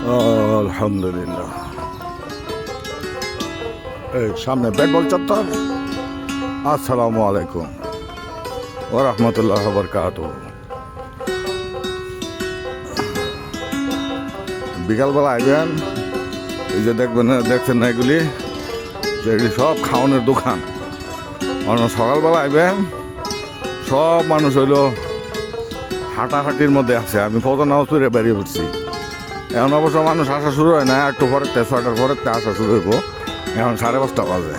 আলহামদুলিল্লাহ। এই সামনে বেটবল চত্বর। আসসালামু আলাইকুম ওয়া রাহমাতুল্লাহি ওয়া বারাকাতুহু। বিকালবেলা আইবেন, এই যে দেখছেন না এগুলি, যে এগুলি সব খাওয়ানোর দোকান। সকালবেলা আইবেন, সব মানুষ হইল হাঁটাহাঁটির মধ্যে আছে। আমি ফজর নামাজ পড়ে বেরিয়ে পড়ছি। এখন অবশ্য মানুষ আসা শুরু হয় না, একটু পরে 6টার পরে আসা শুরু হইব। এখন 5:30 বাজে।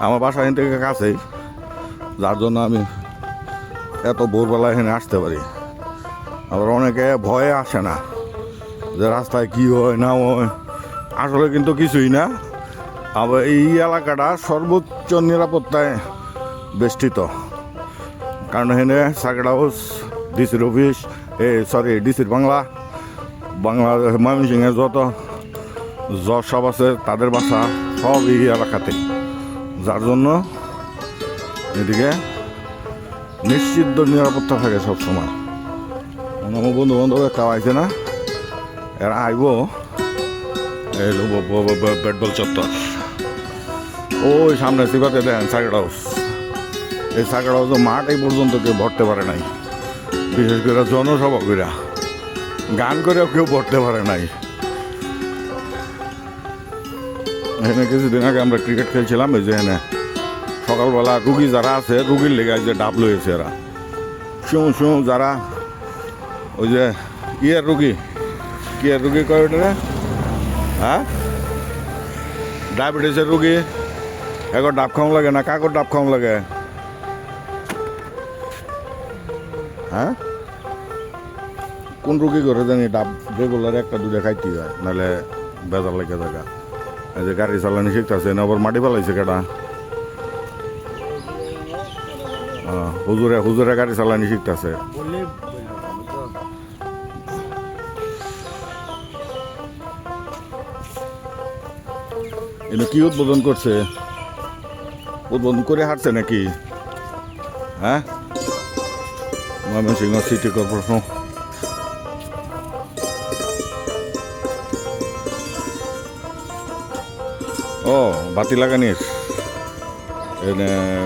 আমার বাসা এখান থেকে কাছেই, যার জন্য আমি এত ভোরবেলা এখানে আসতে পারি। আবার অনেকে ভয়ে আসে না, যে রাস্তায় কি হয় না হয়। আসলে কিন্তু কিছুই না। আবার এই এলাকাটা সর্বোচ্চ নিরাপত্তায় বেষ্টিত, কারণ এখানে সার্কিট হাউস, ডিসির অফিস, ডিসির বাংলা ময়মনসিংহের যত জজ সব আছে তাদের বাসা সব এই এলাকাতে, যার জন্য এদিকে নিশ্চিত নিরাপত্তা থাকে সবসময়। আমার বন্ধু বান্ধব কেউ আইছে না, এরা আইব এই বেটবল চত্বর। ওই সামনে সিবাতে দেখেন সার্কিট হাউস। এই সার্কিট হাউসের মাঠ এই পর্যন্ত কেউ ভরতে পারে নাই, বিশেষ করে জনসভা কইরা গান করেও কেউ ভরতে পারে নাই। এখানে কিছুদিন আগে আমরা ক্রিকেট খেলছিলাম, এই যে এখানে সকালবেলা রুগী যারা আছে, রুগীর লেগে যে ডাব লয়েছে এরা শু যারা ওই যে কিয়ার রুগী কয় ওটা, হ্যাঁ, ডায়াবেটিসের রুগী, এখন ডাব খাওয়া লাগে না, কাকর ডাব খাওয়া লাগে, হ্যাঁ, কোন রুগী করে জানি ডাব রেগুলার 1-2 খাইতে হয়, নাহলে বেজার লেগে থাকা। এই যে গাড়ি চালানি শিখতেছে না, আবার মাটি ফেলাইছে কেটা, হুজুরে গাড়ি চালানি শিখতেছে। এটা কি উদ্বোধন করছে? উদ্বোধন করে হাঁটছে নাকি? হ্যাঁ, ময়মনসিংহ সিটি কর্পোরেশন। ও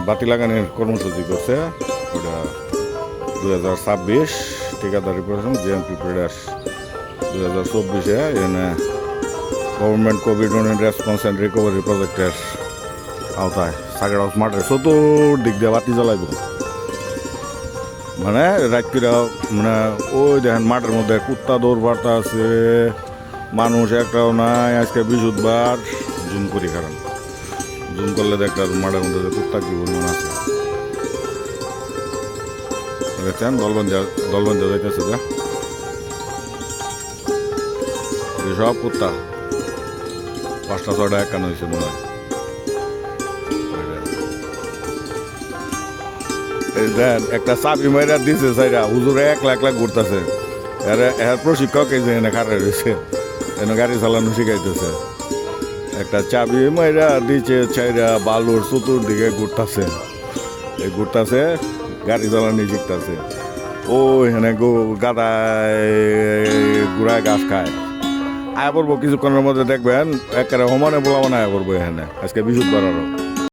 বাতি লাগানির কর্মসূচি করছে। ওটা 2026 ঠিকাদারি প্রশাসন জেএমপি ট্রেডার্স 2024 এখানে government Covid response and recovery প্রজেক্টের আওতায় সার্কিট হাউস মাঠে চতুর্দিক দিয়ে বাতি জ্বালাইব। মানে রাত্রিরা মানে ওই দেখেন মাঠের মধ্যে কুত্তা দৌড় বার্তা আছে, মানুষ একটাও নাই। আজকে বৃহস্পতিবার, জুম করি, কারণ জুম করলে দেখতে মাঠের মধ্যে যে কুত্তা কি পরিমাণ আছে দেখছেন। দলবন্ধ যাইতেছে যা সব কুত্তা 5টা-6টা একান্ন হয়েছে মনে হয়। একটা চাবি মাইরা দিছে সাইরা, হুজুরে 1 লাখ ঘুরতেছে। এর প্রশিক্ষক এই যে এনে খাড়া রয়েছে, এনে গাড়ি চালানো শিখাইতেছে। একটা চাবি মাইরা দিচ্ছে, চাইরা বালুর চতুর্দিকে ঘুরতেছে, গাড়ি চালানি শিখতেছে। ও এখানে গাদায় গুড়ায় ঘাস খায়। আয়া পড়বো কিছুক্ষণের মধ্যে, দেখবেন একেবারে সমানে বলাবো না আয়া পড়বো এখানে। আজকে বৃহস্পতিবার আরো